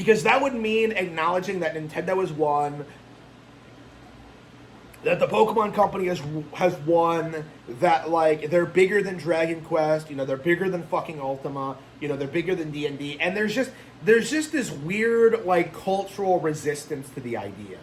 because that would mean acknowledging that Nintendo has won, that the Pokemon Company has won, that like they're bigger than Dragon Quest, they're bigger than fucking Ultima, they're bigger than D&D, and there's just this weird like cultural resistance to the idea.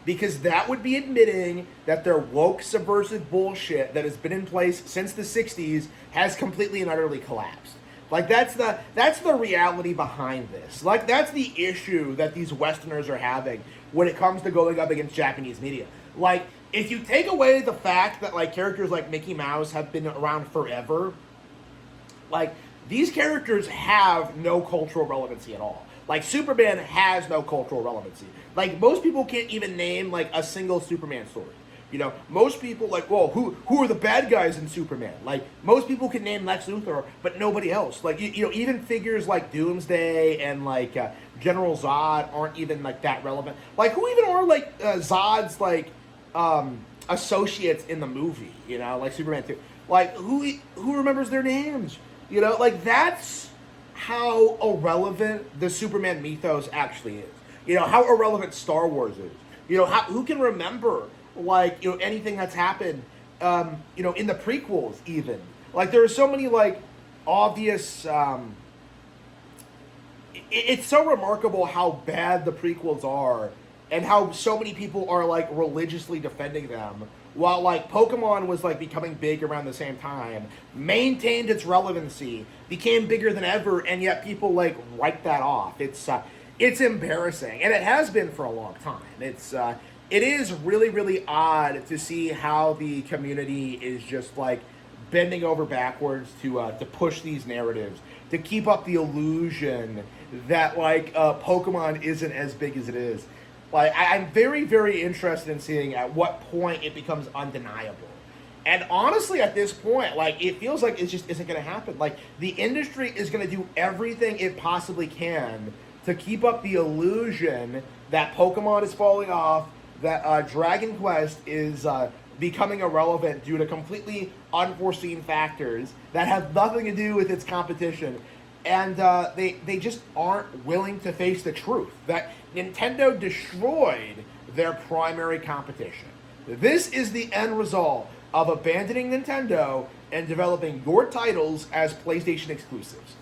Because that would be admitting that their woke subversive bullshit that has been in place since the 60s has completely and utterly collapsed. Like that's the reality behind this. Like that's the issue that these Westerners are having when it comes to going up against Japanese media. Like if you take away the fact that like characters like Mickey Mouse have been around forever, like these characters have no cultural relevancy at all. Like Superman has no cultural relevancy. Like most people can't even name like a single Superman story. Most people like, whoa, who are the bad guys in Superman? Like most people can name Lex Luthor, but nobody else. Like even figures like Doomsday and like General Zod aren't even like that relevant. Like who even are like Zod's like associates in the movie? Like Superman 2. Like who remembers their names? Like that's how irrelevant the Superman mythos actually is. How irrelevant Star Wars is. Who can remember like anything that's happened in the prequels even. Like there are so many like obvious it's so remarkable how bad the prequels are and how so many people are like religiously defending them, while like Pokemon was like becoming big around the same time, maintained its relevancy, became bigger than ever, and yet people like write that off. It's embarrassing, and it has been for a long time. It is really, really odd to see how the community is just like bending over backwards to push these narratives, to keep up the illusion that like Pokemon isn't as big as it is. Like I'm very, very interested in seeing at what point it becomes undeniable. And honestly, at this point, like it feels like it just isn't going to happen. Like the industry is going to do everything it possibly can to keep up the illusion that Pokemon is falling off, that Dragon Quest is becoming irrelevant due to completely unforeseen factors that have nothing to do with its competition. And they just aren't willing to face the truth that Nintendo destroyed their primary competition. This is the end result of abandoning Nintendo and developing your titles as PlayStation exclusives.